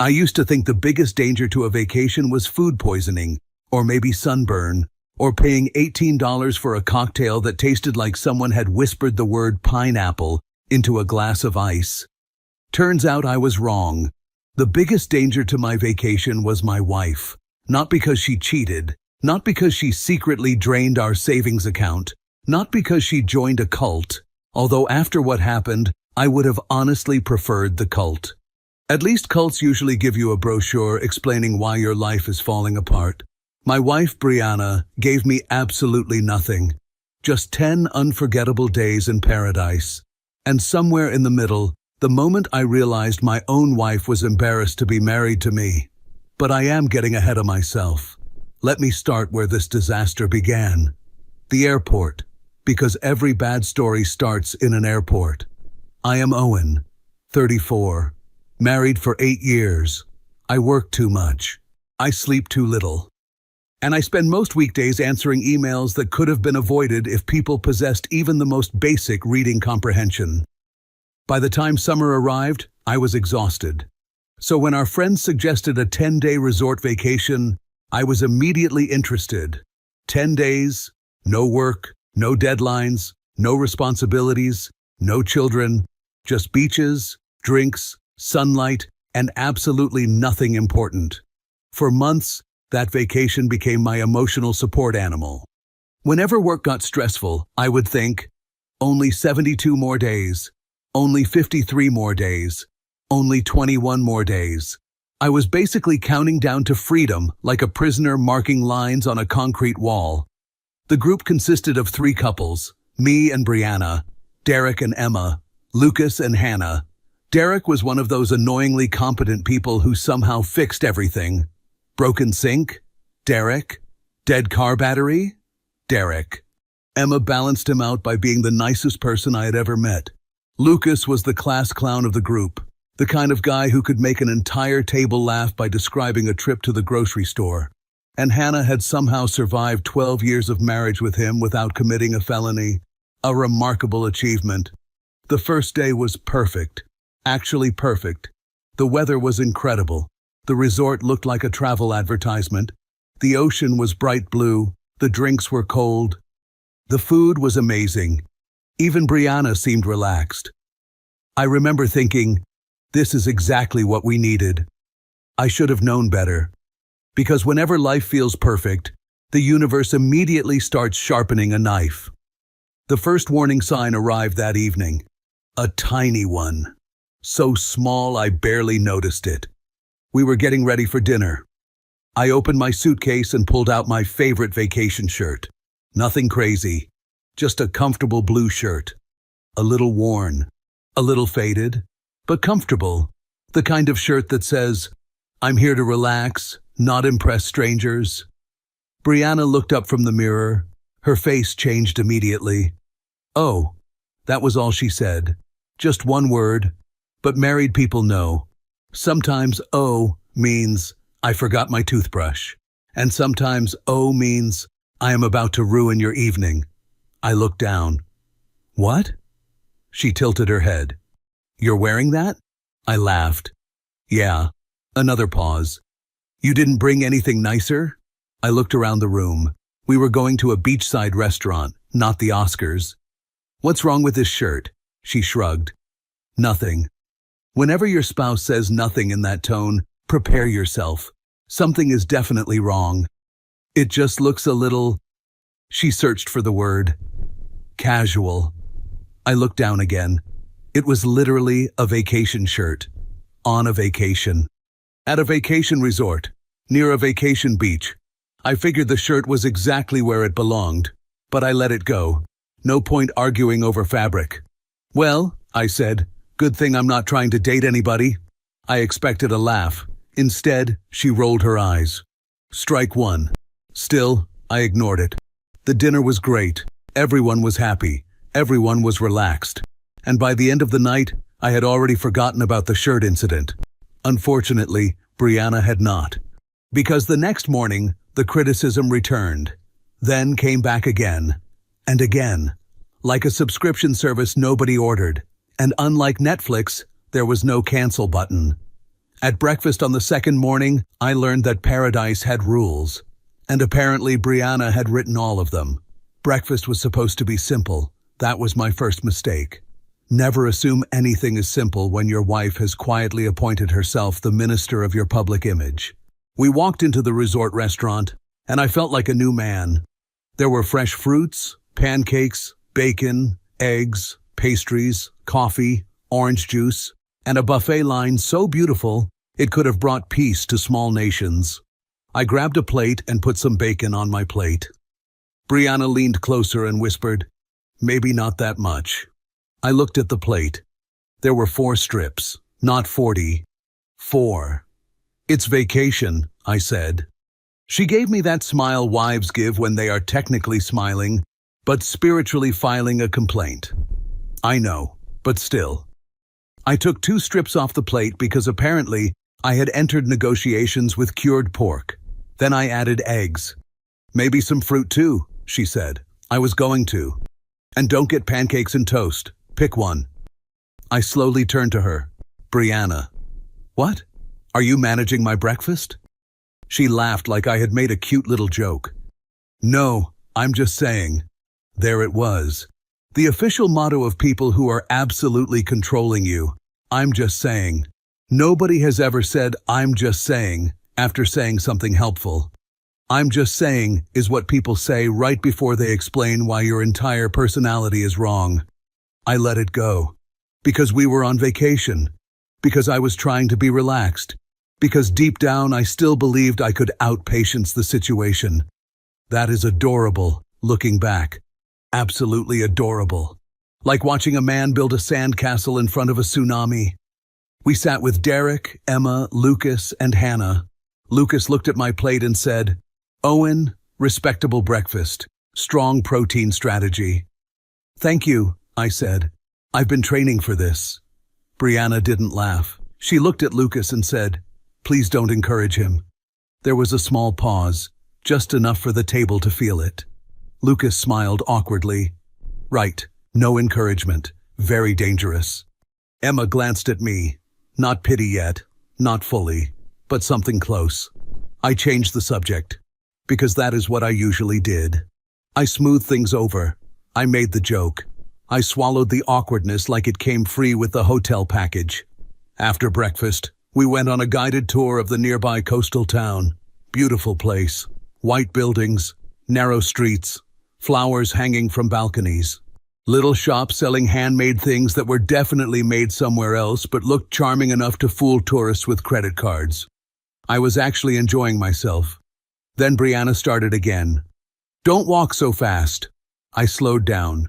I used to think the biggest danger to a vacation was food poisoning, or maybe sunburn, or paying $18 for a cocktail that tasted like someone had whispered the word pineapple into a glass of ice. Turns out I was wrong. The biggest danger to my vacation was my wife. Not because she cheated, not because she secretly drained our savings account, not because she joined a cult, although after what happened, I would have honestly preferred the cult. At least cults usually give you a brochure explaining why your life is falling apart. My wife, Brianna, gave me absolutely nothing. Just 10 unforgettable days in paradise. And somewhere in the middle, the moment I realized my own wife was embarrassed to be married to me. But I am getting ahead of myself. Let me start where this disaster began. The airport. Because every bad story starts in an airport. I am Owen, 34. Married for 8 years. I work too much. I sleep too little. And I spend most weekdays answering emails that could have been avoided if people possessed even the most basic reading comprehension. By the time summer arrived, I was exhausted. So when our friends suggested a 10-day resort vacation, I was immediately interested. 10 days, no work, no deadlines, no responsibilities, no children, just beaches, drinks, sunlight, and absolutely nothing important. For months, that vacation became my emotional support animal. Whenever work got stressful, I would think, only 72 more days, only 53 more days, only 21 more days. I was basically counting down to freedom like a prisoner marking lines on a concrete wall. The group consisted of 3 couples, me and Brianna, Derek and Emma, Lucas and Hannah. Derek was one of those annoyingly competent people who somehow fixed everything. Broken sink? Derek. Dead car battery? Derek. Emma balanced him out by being the nicest person I had ever met. Lucas was the class clown of the group, the kind of guy who could make an entire table laugh by describing a trip to the grocery store. And Hannah had somehow survived 12 years of marriage with him without committing a felony. A remarkable achievement. The first day was perfect. Actually perfect. The weather was incredible. The resort looked like a travel advertisement. The ocean was bright blue. The drinks were cold. The food was amazing. Even Brianna seemed relaxed. I remember thinking, this is exactly what we needed. I should have known better. Because whenever life feels perfect, the universe immediately starts sharpening a knife. The first warning sign arrived that evening. A tiny one. So small I barely noticed it. We were getting ready for dinner. I opened my suitcase and pulled out my favorite vacation shirt. Nothing crazy, just a comfortable blue shirt. A little worn, a little faded, but comfortable. The kind of shirt that says, I'm here to relax, not impress strangers. Brianna looked up from the mirror. Her face changed immediately. Oh, that was all she said. Just one word. But married people know. Sometimes oh means I forgot my toothbrush. And sometimes oh means I am about to ruin your evening. I looked down. What? She tilted her head. You're wearing that? I laughed. Yeah. Another pause. You didn't bring anything nicer? I looked around the room. We were going to a beachside restaurant, not the Oscars. What's wrong with this shirt? She shrugged. Nothing. Whenever your spouse says nothing in that tone, prepare yourself. Something is definitely wrong. It just looks a little... She searched for the word. Casual. I looked down again. It was literally a vacation shirt. On a vacation. At a vacation resort. Near a vacation beach. I figured the shirt was exactly where it belonged. But I let it go. No point arguing over fabric. Well, I said, good thing I'm not trying to date anybody. I expected a laugh. Instead, she rolled her eyes. Strike one. Still, I ignored it. The dinner was great. Everyone was happy. Everyone was relaxed. And by the end of the night, I had already forgotten about the shirt incident. Unfortunately, Brianna had not. Because the next morning, the criticism returned. Then came back again. And again. Like a subscription service nobody ordered. And unlike Netflix, there was no cancel button. At breakfast on the second morning, I learned that paradise had rules. And apparently Brianna had written all of them. Breakfast was supposed to be simple. That was my first mistake. Never assume anything is simple when your wife has quietly appointed herself the minister of your public image. We walked into the resort restaurant, and I felt like a new man. There were fresh fruits, pancakes, bacon, eggs, pastries, coffee, orange juice, and a buffet line so beautiful it could have brought peace to small nations. I grabbed a plate and put some bacon on my plate. Brianna leaned closer and whispered, "Maybe not that much." I looked at the plate. There were 4 strips, not 40. 4. "It's vacation," I said. She gave me that smile wives give when they are technically smiling, but spiritually filing a complaint. I know, but still. I took 2 strips off the plate because apparently I had entered negotiations with cured pork. Then I added eggs. "Maybe some fruit too," she said. I was going to. "And don't get pancakes and toast. Pick one." I slowly turned to her. "Brianna." "What? Are you managing my breakfast?" She laughed like I had made a cute little joke. "No, I'm just saying." There it was. The official motto of people who are absolutely controlling you. I'm just saying. Nobody has ever said, "I'm just saying," after saying something helpful. "I'm just saying" is what people say right before they explain why your entire personality is wrong. I let it go. Because we were on vacation. Because I was trying to be relaxed. Because deep down I still believed I could outpatience the situation. That is adorable, looking back. Absolutely adorable. Like watching a man build a sandcastle in front of a tsunami. We sat with Derek, Emma, Lucas, and Hannah. Lucas looked at my plate and said, "Owen, respectable breakfast. Strong protein strategy." "Thank you," I said. "I've been training for this." Brianna didn't laugh. She looked at Lucas and said, "Please don't encourage him." There was a small pause, just enough for the table to feel it. Lucas smiled awkwardly. "Right, no encouragement. Very dangerous." Emma glanced at me. Not pity yet, not fully, but something close. I changed the subject, because that is what I usually did. I smoothed things over. I made the joke. I swallowed the awkwardness like it came free with the hotel package. After breakfast, we went on a guided tour of the nearby coastal town. Beautiful place. White buildings, narrow streets, flowers hanging from balconies. Little shops selling handmade things that were definitely made somewhere else but looked charming enough to fool tourists with credit cards. I was actually enjoying myself. Then Brianna started again. "Don't walk so fast." I slowed down.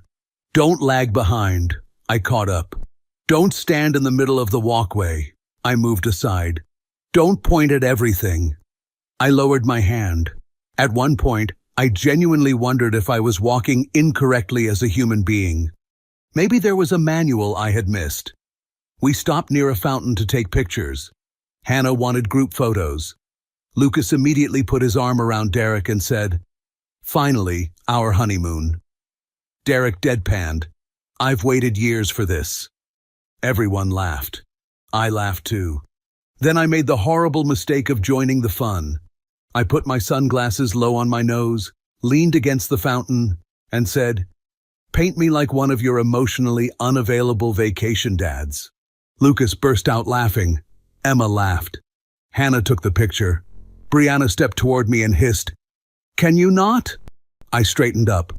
"Don't lag behind." I caught up. "Don't stand in the middle of the walkway." I moved aside. "Don't point at everything." I lowered my hand. At one point, I genuinely wondered if I was walking incorrectly as a human being. Maybe there was a manual I had missed. We stopped near a fountain to take pictures. Hannah wanted group photos. Lucas immediately put his arm around Derek and said, "Finally, our honeymoon." Derek deadpanned, "I've waited years for this." Everyone laughed. I laughed too. Then I made the horrible mistake of joining the fun. I put my sunglasses low on my nose, leaned against the fountain, and said, "Paint me like one of your emotionally unavailable vacation dads." Lucas burst out laughing. Emma laughed. Hannah took the picture. Brianna stepped toward me and hissed, "Can you not?" I straightened up.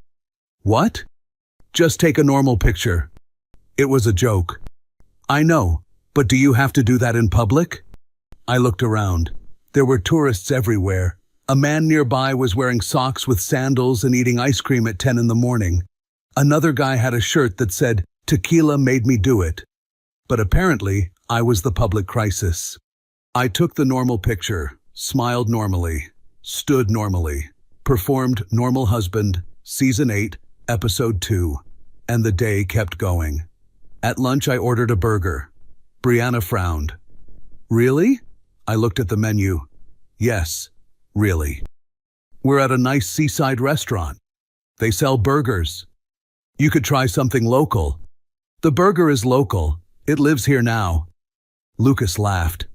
"What?" "Just take a normal picture." It was a joke. "I know, but do you have to do that in public?" I looked around. There were tourists everywhere. A man nearby was wearing socks with sandals and eating ice cream at 10 in the morning. Another guy had a shirt that said, "Tequila made me do it." But apparently, I was the public crisis. I took the normal picture, smiled normally, stood normally, performed Normal Husband, Season 8, Episode 2, and the day kept going. At lunch, I ordered a burger. Brianna frowned. "Really?" I looked at the menu. "Yes, really. We're at a nice seaside restaurant. They sell burgers. You could try something local." "The burger is local. It lives here now." Lucas laughed.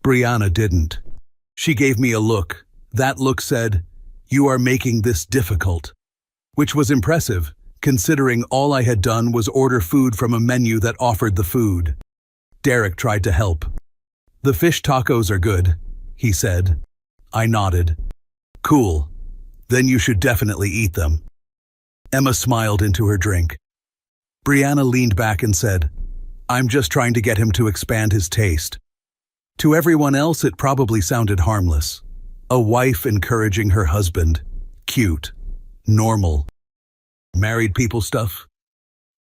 Brianna didn't. She gave me a look. That look said, "You are making this difficult," which was impressive, considering all I had done was order food from a menu that offered the food. Derek tried to help. "The fish tacos are good," he said. I nodded. "Cool. Then you should definitely eat them." Emma smiled into her drink. Brianna leaned back and said, "I'm just trying to get him to expand his taste." To everyone else, it probably sounded harmless. A wife encouraging her husband. Cute. Normal. Married people stuff.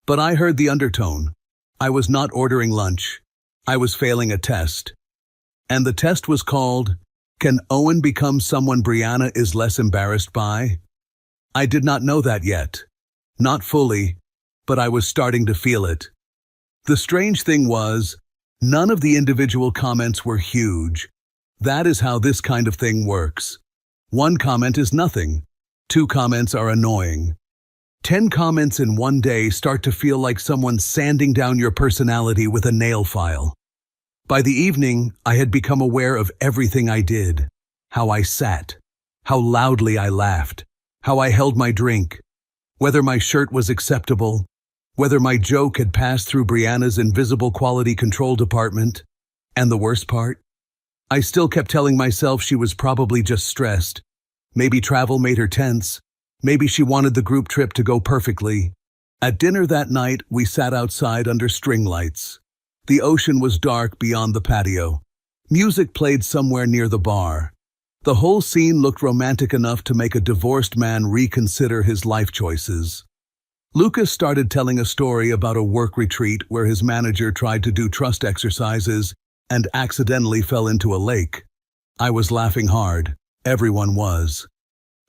But I heard the undertone. I was not ordering lunch. I was failing a test. And the test was called, "Can Owen become someone Brianna is less embarrassed by?" I did not know that yet. Not fully, but I was starting to feel it. The strange thing was, none of the individual comments were huge. That is how this kind of thing works. One comment is nothing. 2 comments are annoying. 10 comments in one day start to feel like someone sanding down your personality with a nail file. By the evening, I had become aware of everything I did. How I sat. How loudly I laughed. How I held my drink. Whether my shirt was acceptable. Whether my joke had passed through Brianna's invisible quality control department. And the worst part? I still kept telling myself she was probably just stressed. Maybe travel made her tense. Maybe she wanted the group trip to go perfectly. At dinner that night, we sat outside under string lights. The ocean was dark beyond the patio. Music played somewhere near the bar. The whole scene looked romantic enough to make a divorced man reconsider his life choices. Lucas started telling a story about a work retreat where his manager tried to do trust exercises and accidentally fell into a lake. I was laughing hard. Everyone was.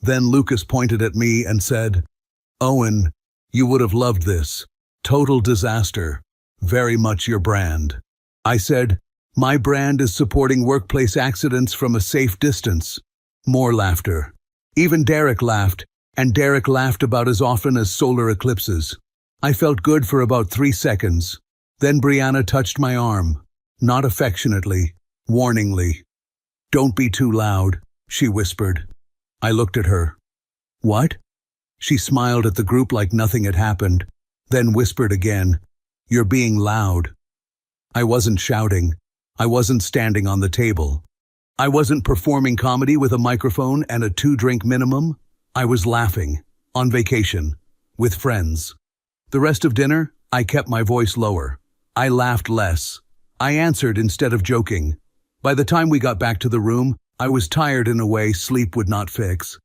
Then Lucas pointed at me and said, "Owen, you would have loved this. Total disaster. Very much your brand." I said, "My brand is supporting workplace accidents from a safe distance." More laughter. Even Derek laughed, and Derek laughed about as often as solar eclipses. I felt good for about 3 seconds. Then Brianna touched my arm. Not affectionately, warningly. "Don't be too loud," she whispered. I looked at her. "What?" She smiled at the group like nothing had happened, then whispered again, "You're being loud." I wasn't shouting. I wasn't standing on the table. I wasn't performing comedy with a microphone and a 2-drink minimum. I was laughing, on vacation, with friends. The rest of dinner, I kept my voice lower. I laughed less. I answered instead of joking. By the time we got back to the room, I was tired in a way sleep would not fix.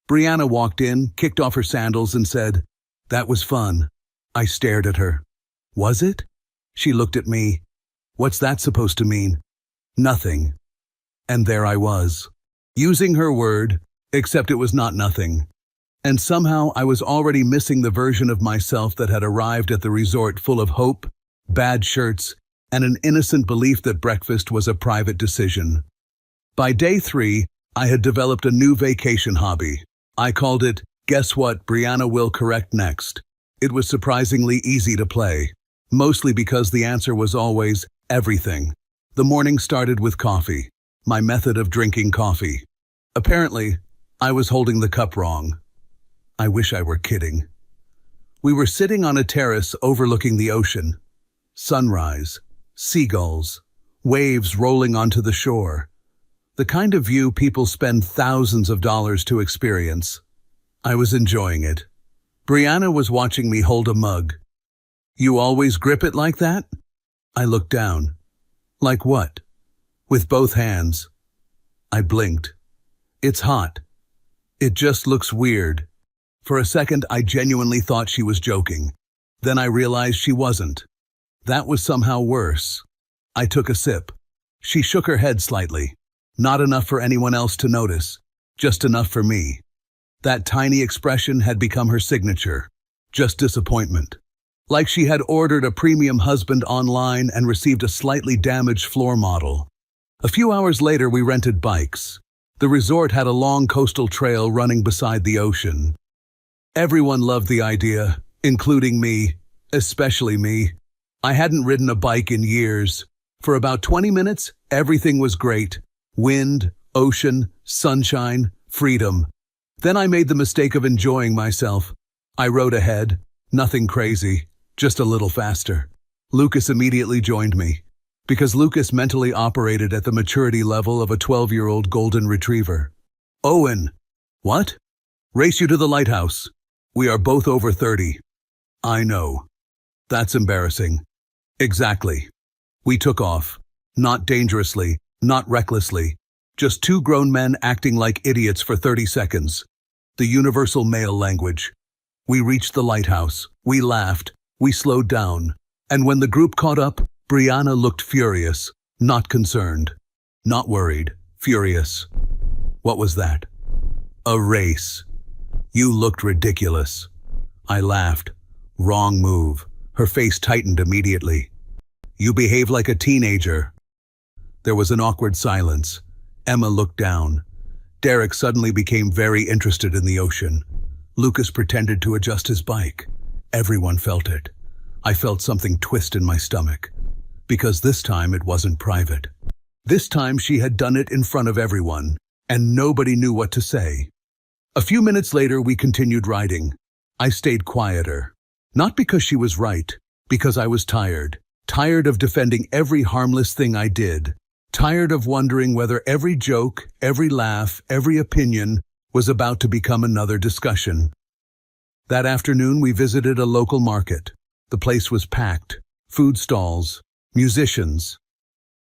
Brianna walked in, kicked off her sandals and said, "That was fun." I stared at her. "Was it?" She looked at me. "What's that supposed to mean?" "Nothing." And there I was, using her word, except it was not nothing. And somehow I was already missing the version of myself that had arrived at the resort full of hope, bad shirts, and an innocent belief that breakfast was a private decision. By day 3, I had developed a new vacation hobby. I called it, "Guess What Brianna Will Correct Next." It was surprisingly easy to play, mostly because the answer was always everything. The morning started with coffee, my method of drinking coffee. Apparently, I was holding the cup wrong. I wish I were kidding. We were sitting on a terrace overlooking the ocean. Sunrise, seagulls, waves rolling onto the shore. The kind of view people spend thousands of dollars to experience. I was enjoying it. Brianna was watching me hold a mug. "You always grip it like that?" I looked down. "Like what?" "With both hands." I blinked. "It's hot. It just looks weird." For a second, I genuinely thought she was joking. Then I realized she wasn't. That was somehow worse. I took a sip. She shook her head slightly. Not enough for anyone else to notice, just enough for me. That tiny expression had become her signature. Just disappointment. Like she had ordered a premium husband online and received a slightly damaged floor model. A few hours later, we rented bikes. The resort had a long coastal trail running beside the ocean. Everyone loved the idea, including me, especially me. I hadn't ridden a bike in years. For about 20 minutes, everything was great. Wind, ocean, sunshine, freedom. Then I made the mistake of enjoying myself. I rode ahead, nothing crazy, just a little faster. Lucas immediately joined me, because Lucas mentally operated at the maturity level of a 12-year-old golden retriever. Owen. What? Race you to the lighthouse. We are both over 30. I know. That's embarrassing. Exactly. We took off. Not dangerously, not recklessly. Just two grown men acting like idiots for 30 seconds. The universal male language. We reached the lighthouse. We laughed. We slowed down. And when the group caught up, Brianna looked furious, not concerned. Not worried, furious. What was that? A race. You looked ridiculous. I laughed. Wrong move. Her face tightened immediately. You behave like a teenager. There was an awkward silence. Emma looked down. Derek suddenly became very interested in the ocean. Lucas pretended to adjust his bike. Everyone felt it. I felt something twist in my stomach. Because this time it wasn't private. This time she had done it in front of everyone, and nobody knew what to say. A few minutes later we continued riding. I stayed quieter. Not because she was right, because I was tired. Tired of defending every harmless thing I did. Tired of wondering whether every joke, every laugh, every opinion was about to become another discussion. That afternoon we visited a local market. The place was packed. Food stalls, musicians,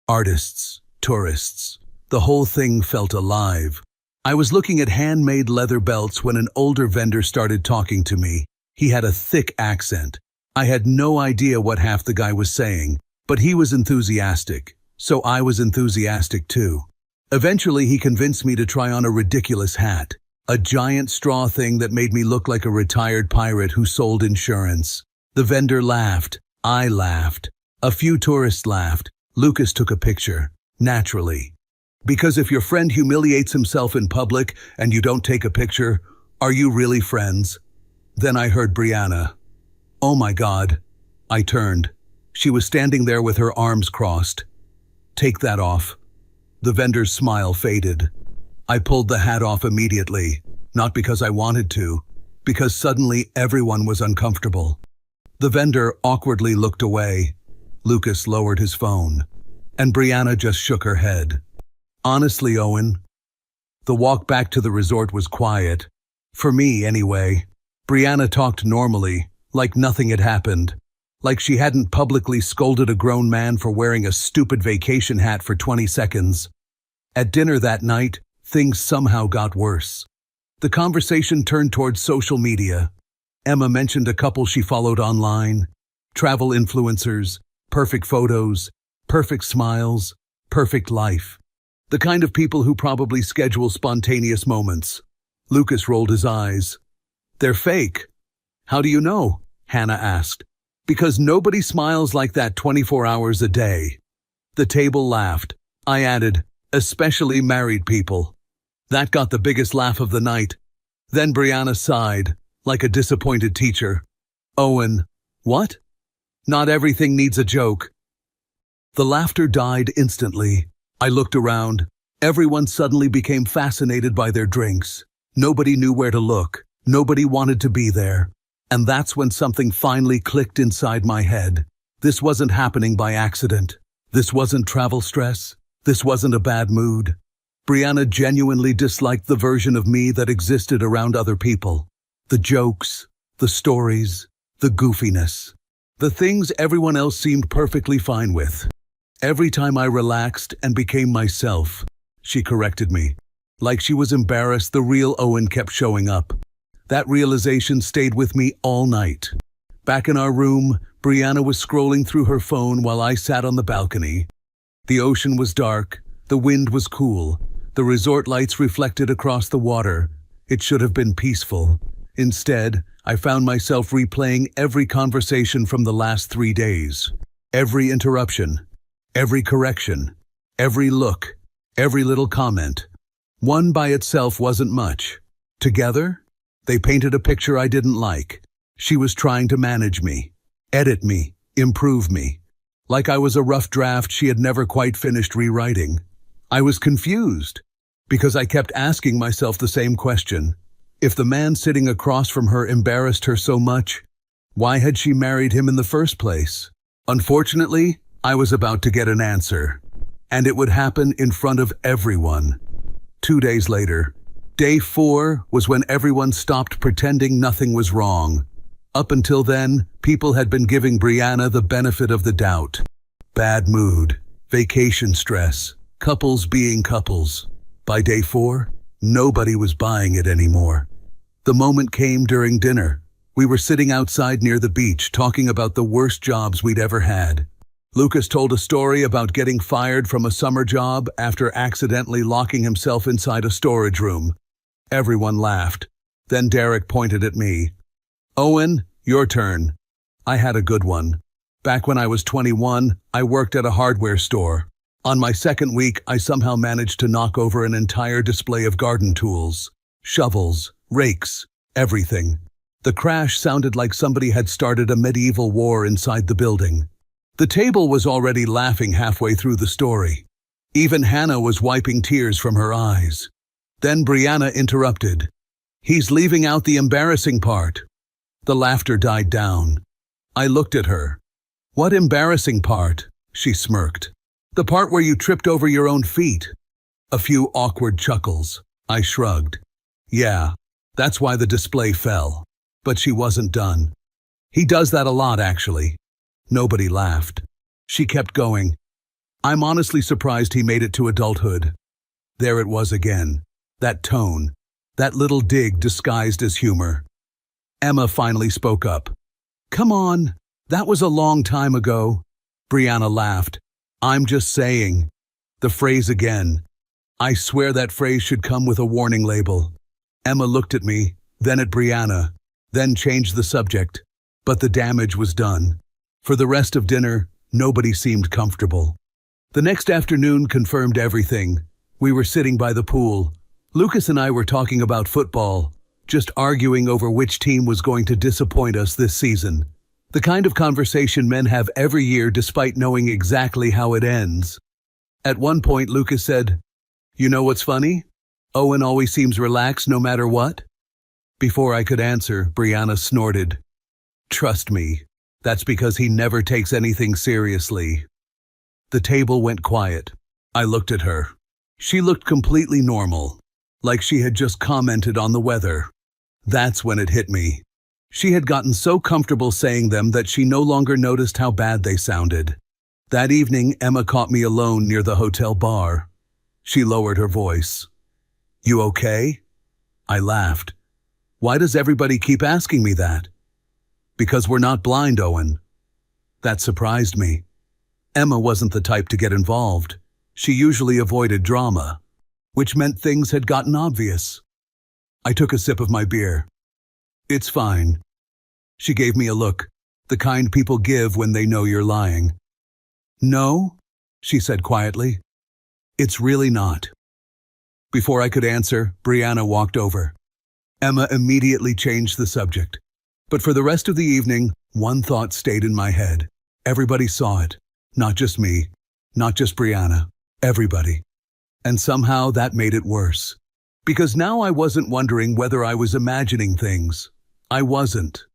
artists, tourists. The whole thing felt alive. I was looking at handmade leather belts when an older vendor started talking to me. He had a thick accent. I had no idea what half the guy was saying, but he was enthusiastic, so I was enthusiastic too. Eventually he convinced me to try on a ridiculous hat, a giant straw thing that made me look like a retired pirate who sold insurance. The vendor laughed. I laughed. A few tourists laughed. Lucas took a picture, naturally. Because if your friend humiliates himself in public and you don't take a picture, are you really friends? Then I heard Brianna. Oh my God. I turned. She was standing there with her arms crossed. Take that off. The vendor's smile faded. I pulled the hat off immediately, not because I wanted to, because suddenly everyone was uncomfortable. The vendor awkwardly looked away. Lucas lowered his phone, and Brianna just shook her head. Honestly, Owen, the walk back to the resort was quiet. For me, anyway. Brianna talked normally, like nothing had happened. Like she hadn't publicly scolded a grown man for wearing a stupid vacation hat for 20 seconds. At dinner that night, things somehow got worse. The conversation turned towards social media. Emma mentioned a couple she followed online. Travel influencers, perfect photos, perfect smiles, perfect life. The kind of people who probably schedule spontaneous moments. Lucas rolled his eyes. They're fake. How do you know? Hannah asked. Because nobody smiles like that 24 hours a day. The table laughed. I added, especially married people. That got the biggest laugh of the night. Then Brianna sighed, like a disappointed teacher. Owen, what? Not everything needs a joke. The laughter died instantly. I looked around. Everyone suddenly became fascinated by their drinks. Nobody knew where to look. Nobody wanted to be there. And that's when something finally clicked inside my head. This wasn't happening by accident. This wasn't travel stress. This wasn't a bad mood. Brianna genuinely disliked the version of me that existed around other people. The jokes, the stories, the goofiness. The things everyone else seemed perfectly fine with. Every time I relaxed and became myself, she corrected me. Like she was embarrassed the real Owen kept showing up. That realization stayed with me all night. Back in our room, Brianna was scrolling through her phone while I sat on the balcony. The ocean was dark, the wind was cool, the resort lights reflected across the water. It should have been peaceful. Instead, I found myself replaying every conversation from the last 3 days. Every interruption, every correction, every look, every little comment. One by itself wasn't much. Together, they painted a picture I didn't like. She was trying to manage me, edit me, improve me. like I was a rough draft she had never quite finished rewriting. I was confused, because I kept asking myself the same question. If the man sitting across from her embarrassed her so much, why had she married him in the first place? Unfortunately, I was about to get an answer, and it would happen in front of everyone. 2 days later, day 4 was when everyone stopped pretending nothing was wrong. Up until then, people had been giving Brianna the benefit of the doubt. Bad mood, vacation stress, couples being couples. By day 4, nobody was buying it anymore. The moment came during dinner. We were sitting outside near the beach talking about the worst jobs we'd ever had. Lucas told a story about getting fired from a summer job after accidentally locking himself inside a storage room. Everyone laughed. Then Derek pointed at me. "Owen, your turn." I had a good one. Back when I was 21, I worked at a hardware store. On my second week, I somehow managed to knock over an entire display of garden tools. Shovels, rakes, everything. The crash sounded like somebody had started a medieval war inside the building. The table was already laughing halfway through the story. Even Hannah was wiping tears from her eyes. Then Brianna interrupted. "He's leaving out the embarrassing part." The laughter died down. I looked at her. "What embarrassing part?" she smirked. "The part where you tripped over your own feet." A few awkward chuckles. I shrugged. "Yeah, that's why the display fell." But she wasn't done. "He does that a lot, actually." Nobody laughed. She kept going. "I'm honestly surprised he made it to adulthood." There it was again. That tone. That little dig disguised as humor. Emma finally spoke up. "Come on, that was a long time ago." Brianna laughed. "I'm just saying." The phrase again. I swear that phrase should come with a warning label. Emma looked at me, then at Brianna, then changed the subject. But the damage was done. For the rest of dinner, nobody seemed comfortable. The next afternoon confirmed everything. We were sitting by the pool. Lucas and I were talking about football, just arguing over which team was going to disappoint us this season. The kind of conversation men have every year despite knowing exactly how it ends. At one point, Lucas said, "You know what's funny? Owen always seems relaxed no matter what." Before I could answer, Brianna snorted. "Trust me, that's because he never takes anything seriously." The table went quiet. I looked at her. She looked completely normal, like she had just commented on the weather. That's when it hit me. She had gotten so comfortable saying them that she no longer noticed how bad they sounded. That evening, Emma caught me alone near the hotel bar. She lowered her voice. "You okay?" I laughed. "Why does everybody keep asking me that?" "Because we're not blind, Owen." That surprised me. Emma wasn't the type to get involved. She usually avoided drama, which meant things had gotten obvious. I took a sip of my beer. "It's fine." She gave me a look, the kind people give when they know you're lying. "No," she said quietly. "It's really not." Before I could answer, Brianna walked over. Emma immediately changed the subject. But for the rest of the evening, one thought stayed in my head. Everybody saw it. Not just me. Not just Brianna. Everybody. And somehow that made it worse. Because now I wasn't wondering whether I was imagining things. I wasn't.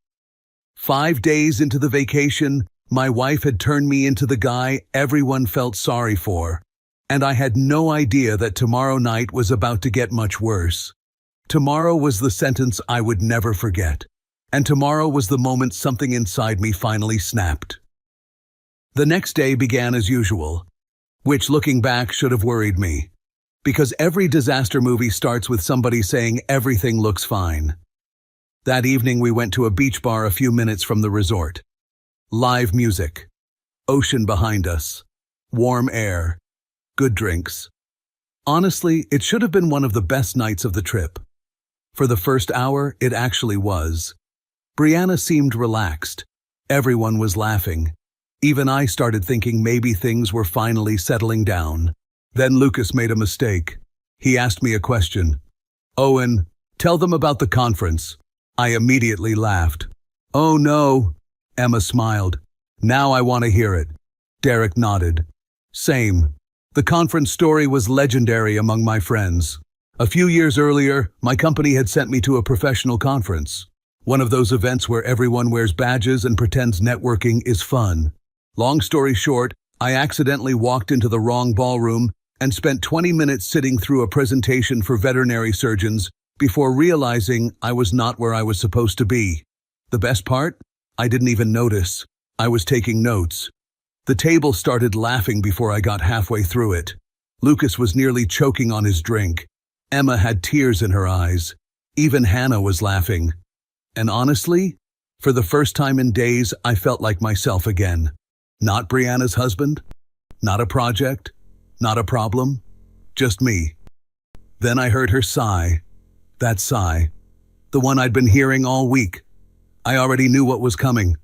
5 days into the vacation, my wife had turned me into the guy everyone felt sorry for. And I had no idea that tomorrow night was about to get much worse. Tomorrow was the sentence I would never forget. And tomorrow was the moment something inside me finally snapped. The next day began as usual, which looking back should have worried me. Because every disaster movie starts with somebody saying everything looks fine. That evening we went to a beach bar a few minutes from the resort. Live music. Ocean behind us. Warm air. Good drinks. Honestly, it should have been one of the best nights of the trip. For the first hour, it actually was. Brianna seemed relaxed. Everyone was laughing. Even I started thinking maybe things were finally settling down. Then Lucas made a mistake. He asked me a question. "Owen, tell them about the conference." I immediately laughed. "Oh no," Emma smiled. "Now I want to hear it." Derek nodded. Same. The conference story was legendary among my friends. A few years earlier, my company had sent me to a professional conference. One of those events where everyone wears badges and pretends networking is fun. Long story short, I accidentally walked into the wrong ballroom and spent 20 minutes sitting through a presentation for veterinary surgeons before realizing I was not where I was supposed to be. The best part? I didn't even notice. I was taking notes. The table started laughing before I got halfway through it. Lucas was nearly choking on his drink. Emma had tears in her eyes. Even Hannah was laughing. And honestly, for the first time in days, I felt like myself again. Not Brianna's husband, not a project, not a problem, just me. Then I heard her sigh. That sigh. The one I'd been hearing all week. I already knew what was coming.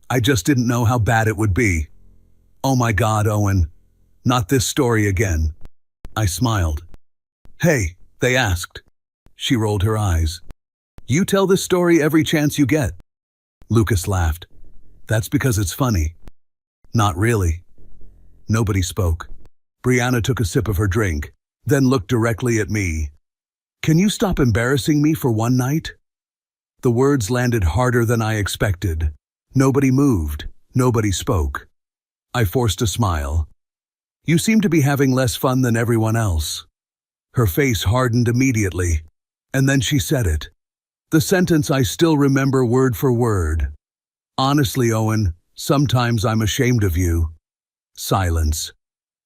I just didn't know how bad it would be. Oh my God, Owen. Not this story again. I smiled. Hey, they asked. She rolled her eyes. You tell this story every chance you get. Lucas laughed. That's because it's funny. Not really. Nobody spoke. Brianna took a sip of her drink, then looked directly at me. Can you stop embarrassing me for one night? The words landed harder than I expected. Nobody moved. Nobody spoke. I forced a smile. You seem to be having less fun than everyone else. Her face hardened immediately, and then she said it. The sentence I still remember word for word. Honestly, Owen, sometimes I'm ashamed of you. Silence.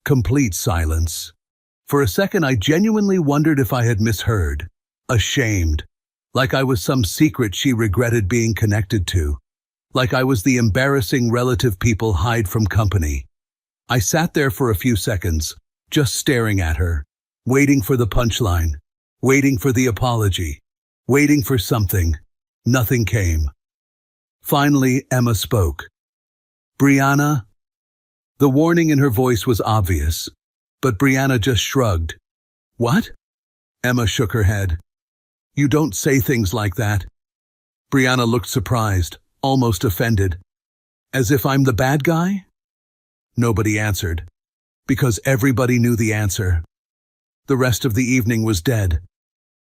Complete silence. For a second, I genuinely wondered if I had misheard. Ashamed. Like I was some secret she regretted being connected to. Like I was the embarrassing relative people hide from company. I sat there for a few seconds, just staring at her, waiting for the punchline, waiting for the apology, waiting for something. Nothing came. Finally, Emma spoke. Brianna? The warning in her voice was obvious, but Brianna just shrugged. What? Emma shook her head. You don't say things like that. Brianna looked surprised, almost offended. As if I'm the bad guy? Nobody answered, because everybody knew the answer. The rest of the evening was dead.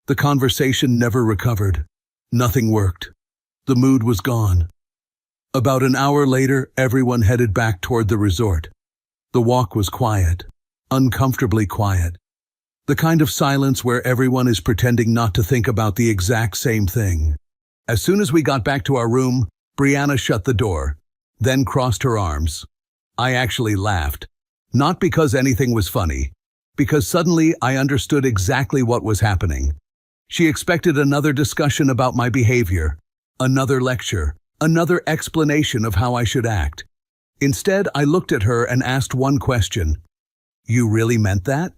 The conversation never recovered. Nothing worked. The mood was gone. About an hour later, everyone headed back toward the resort. The walk was quiet, uncomfortably quiet. The kind of silence where everyone is pretending not to think about the exact same thing. As soon as we got back to our room, Brianna shut the door, then crossed her arms. I actually laughed. Not because anything was funny, because suddenly I understood exactly what was happening. She expected another discussion about my behavior, another lecture, another explanation of how I should act. Instead, I looked at her and asked one question. You really meant that?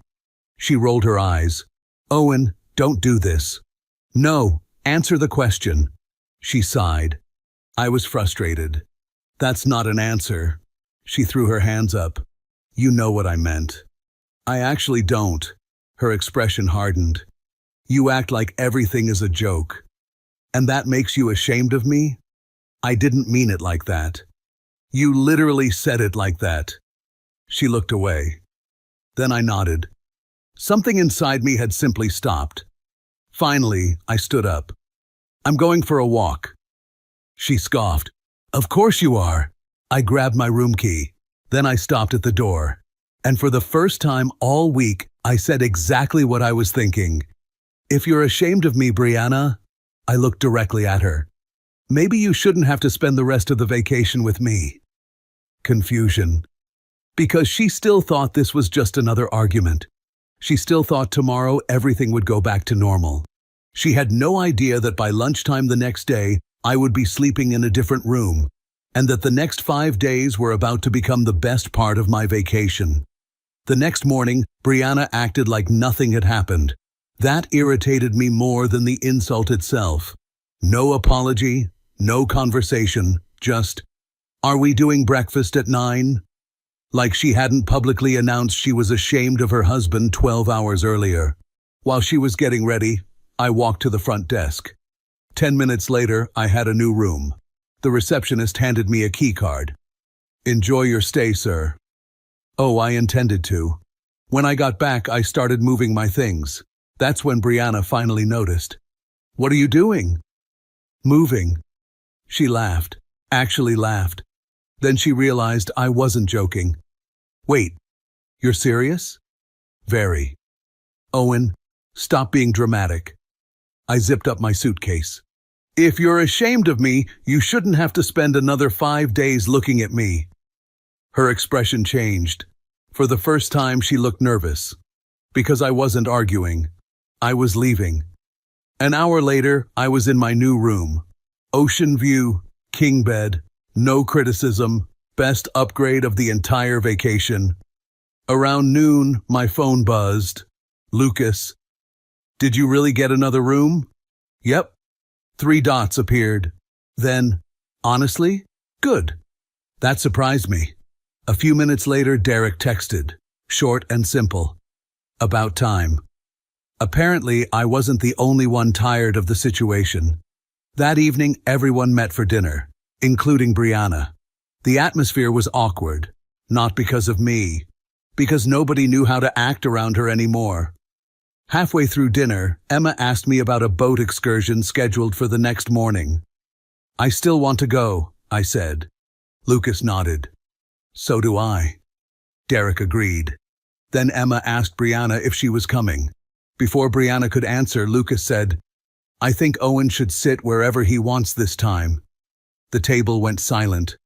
She rolled her eyes. Owen, don't do this. No, answer the question. She sighed. I was frustrated. That's not an answer. She threw her hands up. You know what I meant. I actually don't. Her expression hardened. You act like everything is a joke. And that makes you ashamed of me? I didn't mean it like that. You literally said it like that. She looked away. Then I nodded. Something inside me had simply stopped. Finally, I stood up. I'm going for a walk. She scoffed. Of course you are. I grabbed my room key. Then I stopped at the door. And for the first time all week, I said exactly what I was thinking. If you're ashamed of me, Brianna, I looked directly at her. Maybe you shouldn't have to spend the rest of the vacation with me. Confusion. Because she still thought this was just another argument. She still thought tomorrow everything would go back to normal. She had no idea that by lunchtime the next day, I would be sleeping in a different room, and that the next 5 days were about to become the best part of my vacation. The next morning, Brianna acted like nothing had happened. That irritated me more than the insult itself. No apology, no conversation, just, are we doing breakfast at 9? Like she hadn't publicly announced she was ashamed of her husband 12 hours earlier. While she was getting ready, I walked to the front desk. 10 minutes later, I had a new room. The receptionist handed me a key card. Enjoy your stay, sir. Oh, I intended to. When I got back, I started moving my things. That's when Brianna finally noticed. What are you doing? Moving. She laughed. Actually laughed. Then she realized I wasn't joking. Wait, you're serious? Very. Owen, stop being dramatic. I zipped up my suitcase. If you're ashamed of me, you shouldn't have to spend another 5 days looking at me. Her expression changed. For the first time, she looked nervous. Because I wasn't arguing. I was leaving. An hour later, I was in my new room. Ocean view, king bed, no criticism, best upgrade of the entire vacation. Around noon, my phone buzzed. Lucas. Did you really get another room? Yep. 3 dots appeared. Then, honestly, good. That surprised me. A few minutes later, Derek texted, short and simple. About time. Apparently, I wasn't the only one tired of the situation. That evening, everyone met for dinner, including Brianna. The atmosphere was awkward, not because of me, because nobody knew how to act around her anymore. Halfway through dinner, Emma asked me about a boat excursion scheduled for the next morning. I still want to go, I said. Lucas nodded. So do I. Derek agreed. Then Emma asked Brianna if she was coming. Before Brianna could answer, Lucas said, I think Owen should sit wherever he wants this time. The table went silent.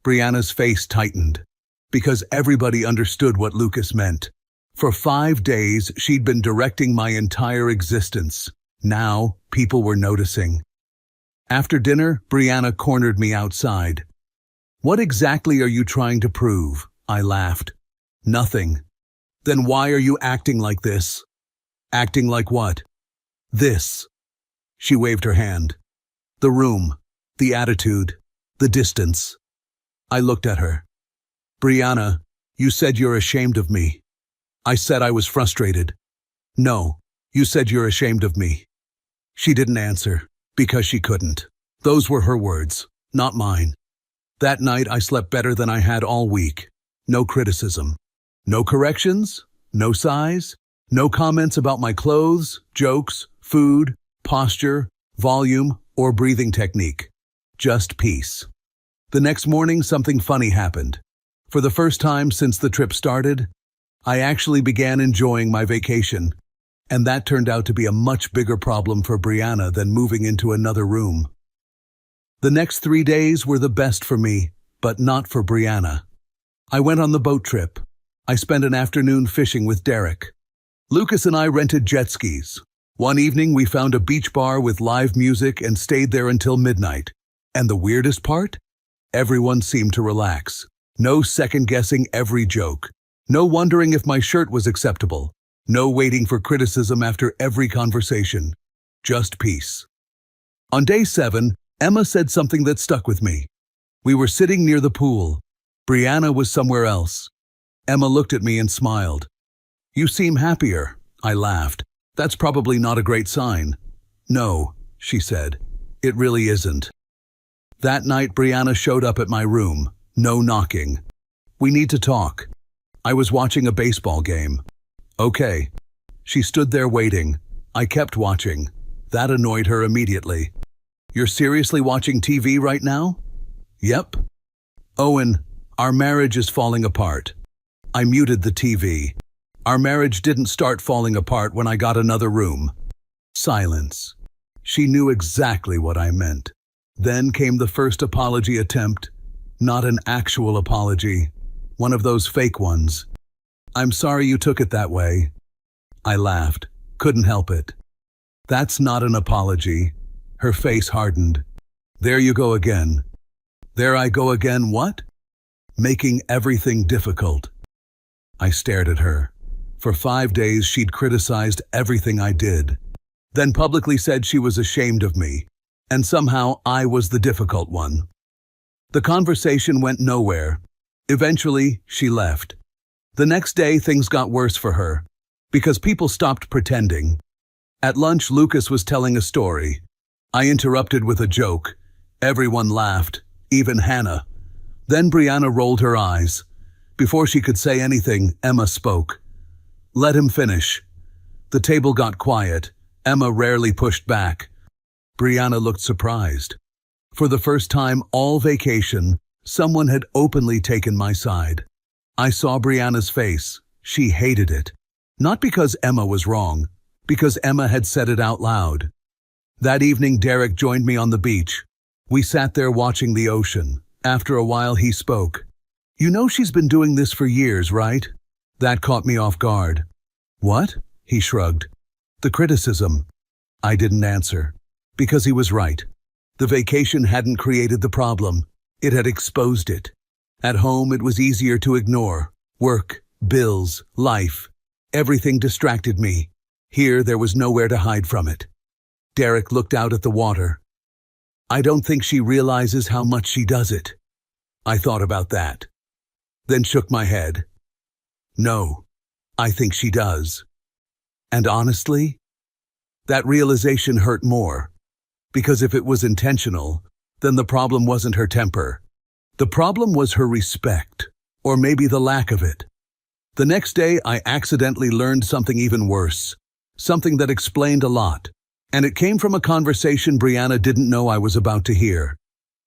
Brianna's face tightened, because everybody understood what Lucas meant. For 5 days, she'd been directing my entire existence. Now, people were noticing. After dinner, Brianna cornered me outside. What exactly are you trying to prove? I laughed. Nothing. Then why are you acting like this? Acting like what? This. She waved her hand. The room, the attitude, the distance. I looked at her. Brianna, you said you're ashamed of me. I said I was frustrated. No, you said you're ashamed of me. She didn't answer, because she couldn't. Those were her words, not mine. That night I slept better than I had all week. No criticism. No corrections, no sighs, no comments about my clothes, jokes, food, posture, volume, or breathing technique. Just peace. The next morning, something funny happened. For the first time since the trip started, I actually began enjoying my vacation, and that turned out to be a much bigger problem for Brianna than moving into another room. The next 3 days were the best for me, but not for Brianna. I went on the boat trip. I spent an afternoon fishing with Derek. Lucas and I rented jet skis. One evening we found a beach bar with live music and stayed there until midnight. And the weirdest part? Everyone seemed to relax. No second-guessing every joke. No wondering if my shirt was acceptable. No waiting for criticism after every conversation. Just peace. On day 7, Emma said something that stuck with me. We were sitting near the pool. Brianna was somewhere else. Emma looked at me and smiled. You seem happier, I laughed. That's probably not a great sign. No, she said. It really isn't. That night, Brianna showed up at my room. No knocking. We need to talk. I was watching a baseball game. Okay. She stood there waiting. I kept watching. That annoyed her immediately. You're seriously watching TV right now? Yep. Owen, our marriage is falling apart. I muted the TV. Our marriage didn't start falling apart when I got another room. Silence. She knew exactly what I meant. Then came the first apology attempt. Not an actual apology. One of those fake ones. I'm sorry you took it that way. I laughed. Couldn't help it. That's not an apology. Her face hardened. There you go again. There I go again, what? Making everything difficult. I stared at her. For 5 days she'd criticized everything I did. Then publicly said she was ashamed of me. And somehow I was the difficult one. The conversation went nowhere. Eventually, she left. The next day, things got worse for her, because people stopped pretending. At lunch, Lucas was telling a story. I interrupted with a joke. Everyone laughed, even Hannah. Then Brianna rolled her eyes. Before she could say anything, Emma spoke. Let him finish. The table got quiet. Emma rarely pushed back. Brianna looked surprised. For the first time all vacation, someone had openly taken my side. I saw Brianna's face. She hated it. Not because Emma was wrong, because Emma had said it out loud. That evening, Derek joined me on the beach. We sat there watching the ocean. After a while, he spoke. You know she's been doing this for years, right? That caught me off guard. What? He shrugged. The criticism. I didn't answer. Because he was right. The vacation hadn't created the problem. It had exposed it. At home, it was easier to ignore. Work, bills, life. Everything distracted me. Here, there was nowhere to hide from it. Derek looked out at the water. I don't think she realizes how much she does it. I thought about that. Then shook my head. No, I think she does. And honestly, that realization hurt more. Because if it was intentional, then the problem wasn't her temper. The problem was her respect, or maybe the lack of it. The next day, I accidentally learned something even worse. Something that explained a lot. And it came from a conversation Brianna didn't know I was about to hear.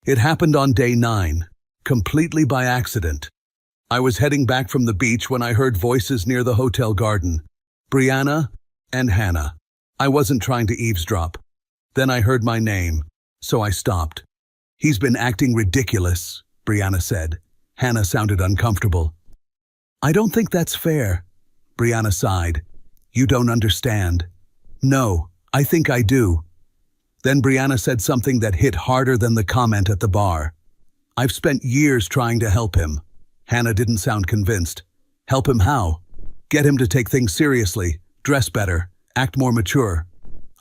It happened on day 9, completely by accident. I was heading back from the beach when I heard voices near the hotel garden. Brianna and Hannah. I wasn't trying to eavesdrop. Then I heard my name, so I stopped. He's been acting ridiculous, Brianna said. Hannah sounded uncomfortable. I don't think that's fair, Brianna sighed. You don't understand. No, I think I do. Then Brianna said something that hit harder than the comment at the bar. I've spent years trying to help him. Hannah didn't sound convinced. Help him how? Get him to take things seriously, dress better, act more mature.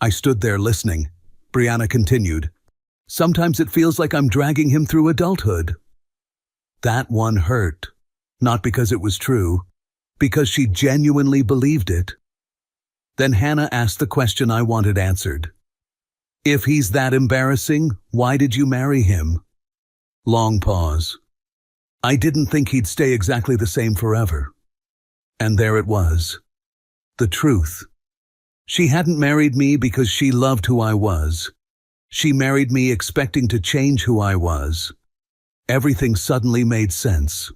I stood there listening. Brianna continued. Sometimes it feels like I'm dragging him through adulthood. That one hurt. Not because it was true, because she genuinely believed it. Then Hannah asked the question I wanted answered. If he's that embarrassing, why did you marry him? Long pause. I didn't think he'd stay exactly the same forever. And there it was. The truth. She hadn't married me because she loved who I was. She married me expecting to change who I was. Everything suddenly made sense.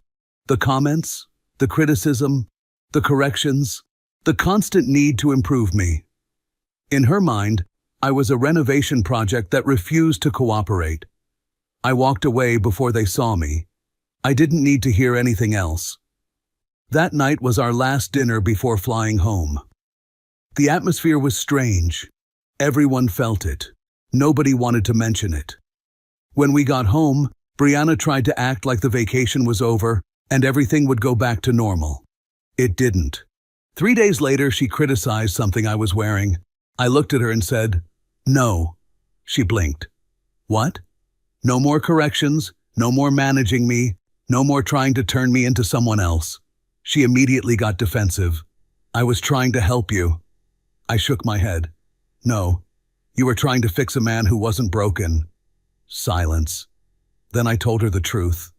The comments, the criticism, the corrections, the constant need to improve me. In her mind, I was a renovation project that refused to cooperate. I walked away before they saw me. I didn't need to hear anything else. That night was our last dinner before flying home. The atmosphere was strange. Everyone felt it. Nobody wanted to mention it. When we got home, Brianna tried to act like the vacation was over and everything would go back to normal. It didn't. 3 days later, she criticized something I was wearing. I looked at her and said, "No." She blinked. What? No more corrections, no more managing me, no more trying to turn me into someone else. She immediately got defensive. I was trying to help you. I shook my head. No, you were trying to fix a man who wasn't broken. Silence. Then I told her the truth.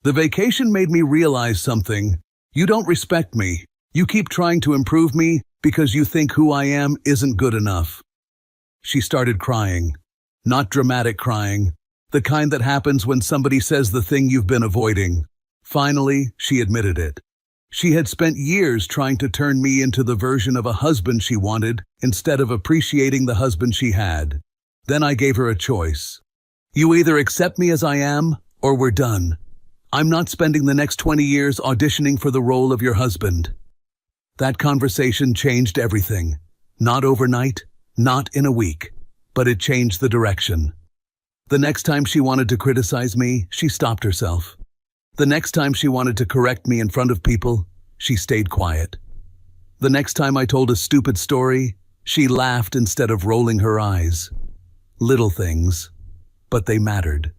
The vacation made me realize something. You don't respect me. You keep trying to improve me because you think who I am isn't good enough. She started crying. Not dramatic crying. The kind that happens when somebody says the thing you've been avoiding. Finally, she admitted it. She had spent years trying to turn me into the version of a husband she wanted instead of appreciating the husband she had. Then I gave her a choice. You either accept me as I am, or we're done. I'm not spending the next 20 years auditioning for the role of your husband. That conversation changed everything. Not overnight, not in a week, but it changed the direction. The next time she wanted to criticize me, she stopped herself. The next time she wanted to correct me in front of people, she stayed quiet. The next time I told a stupid story, she laughed instead of rolling her eyes. Little things, but they mattered.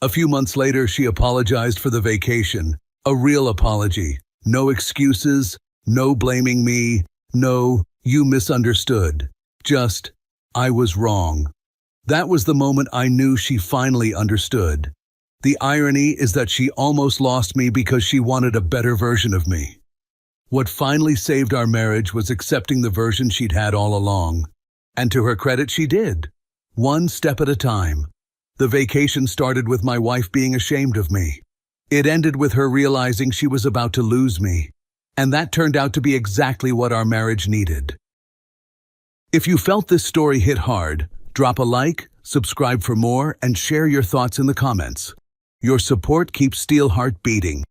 A few months later, she apologized for the vacation. A real apology. No excuses, no blaming me, no, you misunderstood. Just, I was wrong. That was the moment I knew she finally understood. The irony is that she almost lost me because she wanted a better version of me. What finally saved our marriage was accepting the version she'd had all along. And to her credit, she did. One step at a time. The vacation started with my wife being ashamed of me. It ended with her realizing she was about to lose me. And that turned out to be exactly what our marriage needed. If you felt this story hit hard, drop a like, subscribe for more, and share your thoughts in the comments. Your support keeps Steelheart beating.